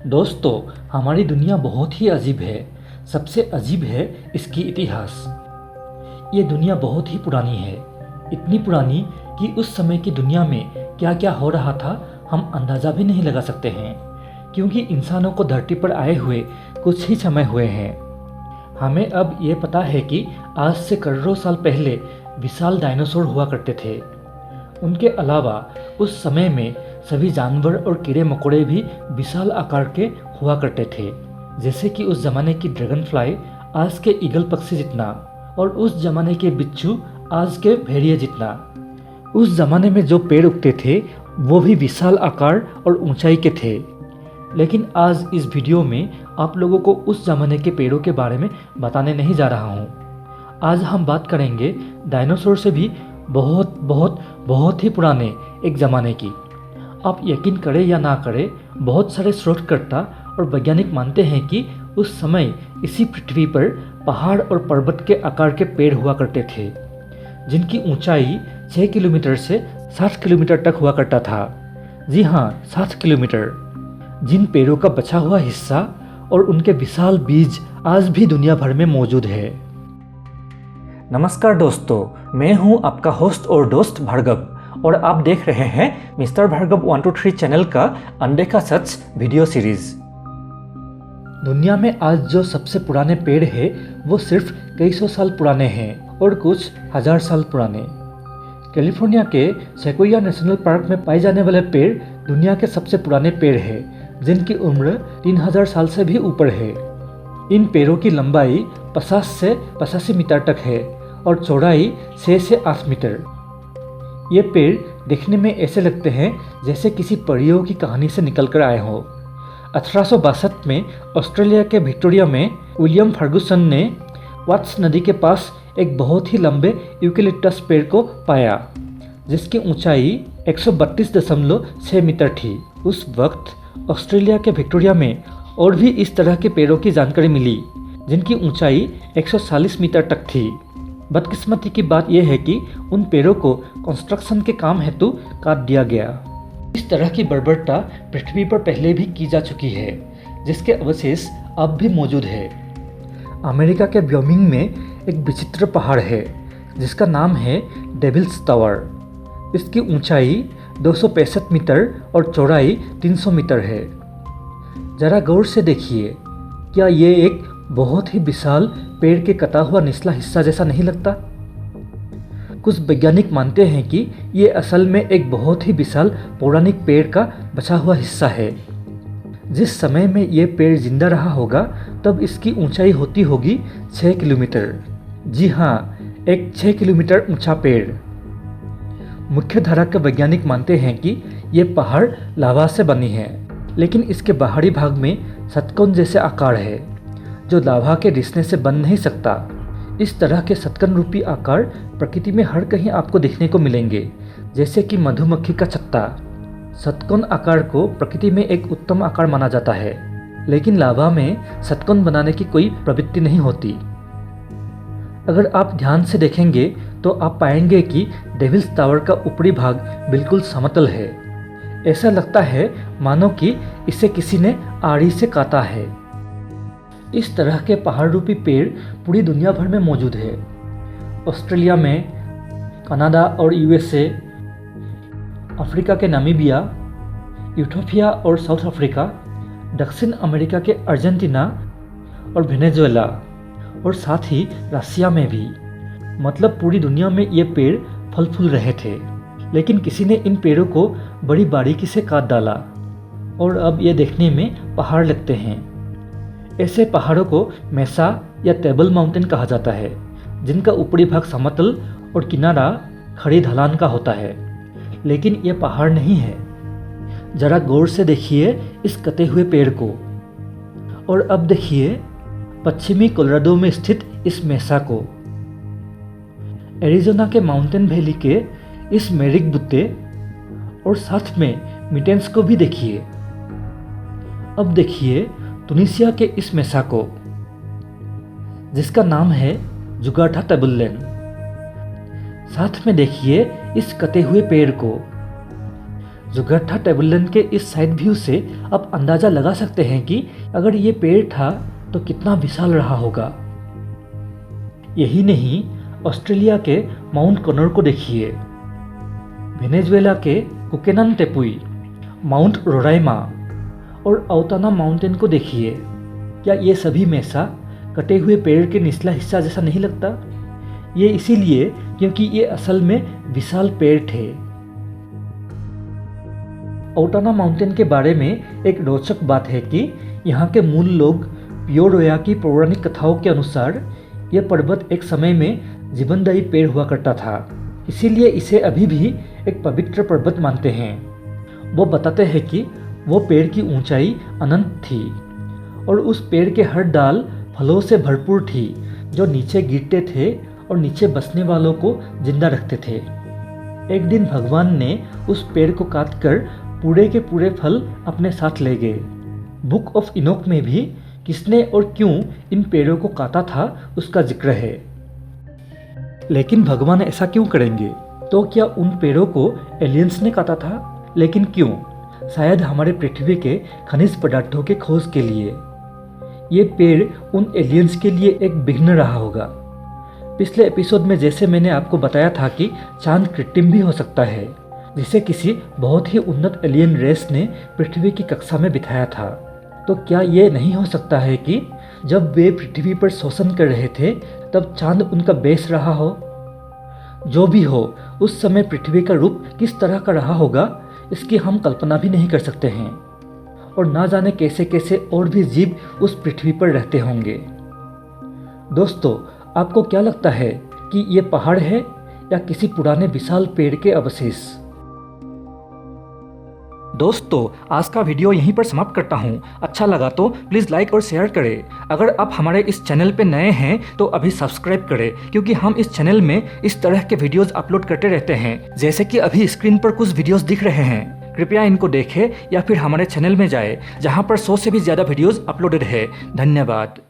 दोस्तों, हमारी दुनिया बहुत ही अजीब है। सबसे अजीब है इसकी इतिहास। ये दुनिया बहुत ही पुरानी है, इतनी पुरानी कि उस समय की दुनिया में क्या क्या हो रहा था हम अंदाज़ा भी नहीं लगा सकते हैं, क्योंकि इंसानों को धरती पर आए हुए कुछ ही समय हुए हैं। हमें अब ये पता है कि आज से करोड़ों साल पहले विशाल डायनासोर हुआ करते थे। उनके अलावा उस समय में सभी जानवर और कीड़े मकोड़े भी विशाल आकार के हुआ करते थे, जैसे कि उस जमाने की ड्रैगन फ्लाई आज के ईगल पक्षी जितना, और उस जमाने के बिच्छू आज के भेड़िए जितना। उस जमाने में जो पेड़ उगते थे वो भी विशाल आकार और ऊंचाई के थे। लेकिन आज इस वीडियो में आप लोगों को उस जमाने के पेड़ों के बारे में बताने नहीं जा रहा हूँ। आज हम बात करेंगे डायनासोर से भी बहुत बहुत बहुत ही पुराने एक ज़माने की। आप यकीन करें या ना करें, बहुत सारे शोधकर्ता और वैज्ञानिक मानते हैं कि उस समय इसी पृथ्वी पर पहाड़ और पर्वत के आकार के पेड़ हुआ करते थे, जिनकी ऊंचाई 6 किलोमीटर से 7 किलोमीटर तक हुआ करता था। जी हाँ, 7 किलोमीटर। जिन पेड़ों का बचा हुआ हिस्सा और उनके विशाल बीज आज भी दुनिया भर में मौजूद है। नमस्कार दोस्तों, मैं हूं आपका होस्ट और दोस्त भार्गव, और आप देख रहे हैं मिस्टर भार्गव 123 चैनल का अनदेखा सच वीडियो सीरीज। दुनिया में आज जो सबसे पुराने पेड़ है वो सिर्फ कई सौ साल पुराने हैं और कुछ हजार साल पुराने। कैलिफोर्निया के सेक्वोया नेशनल पार्क में पाए जाने वाले पेड़ दुनिया के सबसे पुराने पेड़ हैं, जिनकी उम्र 3000 साल से भी ऊपर है। इन पेड़ों की लंबाई 50 से 85 मीटर तक है और चौड़ाई 6 से 8 मीटर। ये पेड़ दिखने में ऐसे लगते हैं जैसे किसी परियों की कहानी से निकलकर आए हों। 1862 में ऑस्ट्रेलिया के विक्टोरिया में विलियम फर्गुसन ने वाट्स नदी के पास एक बहुत ही लंबे यूकेलिप्टस पेड़ को पाया, जिसकी ऊंचाई 132.6 मीटर थी। उस वक्त ऑस्ट्रेलिया के विक्टोरिया में और भी इस तरह के पेड़ों की जानकारी मिली, जिनकी ऊंचाई 140 मीटर तक थी। बदकिस्मती की बात यह है कि उन पेड़ों को कंस्ट्रक्शन के काम हेतु काट दिया गया। इस तरह की बर्बरता पृथ्वी पर पहले भी की जा चुकी है, जिसके अवशेष अब भी मौजूद है। अमेरिका के व्योमिंग में एक विचित्र पहाड़ है जिसका नाम है डेविल्स टावर। इसकी ऊंचाई 265 मीटर और चौड़ाई 300 मीटर है। जरा गौर से देखिए, क्या ये एक बहुत ही विशाल पेड़ के कटा हुआ निचला हिस्सा जैसा नहीं लगता? कुछ वैज्ञानिक मानते हैं कि ये असल में एक बहुत ही विशाल पौराणिक पेड़ का बचा हुआ हिस्सा है। जिस समय में ये पेड़ जिंदा रहा होगा तब इसकी ऊंचाई होती होगी 6 किलोमीटर। जी हाँ, एक 6 किलोमीटर ऊंचा पेड़। मुख्य धारा के वैज्ञानिक मानते हैं कि ये पहाड़ लावा से बनी है, लेकिन इसके बाहरी भाग में षटकोण जैसे आकार है जो लावा के रिसने से बन नहीं सकता। इस तरह के षटकोण रूपी आकार प्रकृति में हर कहीं आपको देखने को मिलेंगे, जैसे कि मधुमक्खी का छत्ता। षटकोण आकार को प्रकृति में एक उत्तम आकार माना जाता है, लेकिन लावा में षटकोण बनाने की कोई प्रवृत्ति नहीं होती। अगर आप ध्यान से देखेंगे तो आप पाएंगे कि डेविल्स टावर का ऊपरी भाग बिल्कुल समतल है। ऐसा लगता है मानो कि इसे किसी ने आरी से काटा है। इस तरह के पहाड़ रूपी पेड़ पूरी दुनिया भर में मौजूद है। ऑस्ट्रेलिया में, कनाडा और यूएसए, अफ्रीका के नामीबिया, इथियोपिया और साउथ अफ्रीका, दक्षिण अमेरिका के अर्जेंटीना और वेनेजुएला, और साथ ही रसिया में भी। मतलब पूरी दुनिया में ये पेड़ फल फूल रहे थे, लेकिन किसी ने इन पेड़ों को बड़ी बारीकी से काट डाला और अब ये देखने में पहाड़ लगते हैं। ऐसे पहाड़ों को मेसा या टेबल माउंटेन कहा जाता है, जिनका ऊपरी भाग समतल और किनारा खड़ी ढलान का होता है, लेकिन ये पहाड़ नहीं है। जरा गौर से देखिए इस कटे हुए पेड़ को, और अब देखिए पश्चिमी कोलोराडो में स्थित इस मेसा को। एरिज़ोना के माउंटेन वैली के इस मेरिक बुट्टे और साथ में मिटेंस को भी देखिए। अब देखिए तुनिसिया के इस मेसा को, जिसका नाम है जुगाथा टेबललैंड। साथ में देखिए इस कटे हुए पेड़ को। जुगर्था टेबुलन के इस साइड व्यू से आप अंदाज़ा लगा सकते हैं कि अगर ये पेड़ था तो कितना विशाल रहा होगा। यही नहीं, ऑस्ट्रेलिया के माउंट कनर को देखिए, वेनेजुएला के कुकेनन टेपुई, माउंट रोराइमा और औताना माउंटेन को देखिए। क्या ये सभी मेसा कटे हुए पेड़ के निचला हिस्सा जैसा नहीं लगता? ये इसीलिए क्योंकि ये असल में विशाल पेड़ थे। औटाना माउंटेन के बारे में एक रोचक बात है कि यहाँ के मूल लोग पियोरोया की पौराणिक कथाओं के अनुसार यह पर्वत एक समय में जीवनदायी पेड़ हुआ करता था, इसीलिए इसे अभी भी एक पवित्र पर्वत मानते हैं। वो बताते हैं कि वो पेड़ की ऊंचाई अनंत थी और उस पेड़ के हर डाल फलों से भरपूर थी जो नीचे गिरते थे और नीचे बसने वालों को जिंदा रखते थे। एक दिन भगवान ने उस पेड़ को काटकर पूरे के पूरे फल अपने साथ ले गए। बुक ऑफ इनोक में भी किसने और क्यों इन पेड़ों को काटा था उसका जिक्र है। लेकिन भगवान ऐसा क्यों करेंगे? तो क्या उन पेड़ों को एलियंस ने काटा था? लेकिन क्यों? शायद हमारे पृथ्वी के खनिज पदार्थों के खोज के लिए। ये पेड़ उन एलियंस के लिए एक विघ्न रहा होगा। पिछले एपिसोड में जैसे मैंने आपको बताया था कि चांद कृत्रिम भी हो सकता है, जिसे किसी बहुत ही उन्नत एलियन रेस ने पृथ्वी की कक्षा में बिठाया था। तो क्या ये नहीं हो सकता है कि जब वे पृथ्वी पर शोषण कर रहे थे तब चांद उनका बेस रहा हो? जो भी हो, उस समय पृथ्वी का रूप किस तरह का रहा होगा इसकी हम कल्पना भी नहीं कर सकते हैं, और ना जाने कैसे कैसे और भी जीव उस पृथ्वी पर रहते होंगे। दोस्तों, आपको क्या लगता है कि ये पहाड़ है या किसी पुराने विशाल पेड़ के अवशेष? दोस्तों, आज का वीडियो यहीं पर समाप्त करता हूँ। अच्छा लगा तो प्लीज़ लाइक और शेयर करें। अगर आप हमारे इस चैनल पे नए हैं तो अभी सब्सक्राइब करें, क्योंकि हम इस चैनल में इस तरह के वीडियोस अपलोड करते रहते हैं, जैसे कि अभी स्क्रीन पर कुछ वीडियोस दिख रहे हैं। कृपया इनको देखें या फिर हमारे चैनल में जाएं, जहाँ पर 100 से भी ज़्यादा वीडियोस अपलोडेड है। धन्यवाद।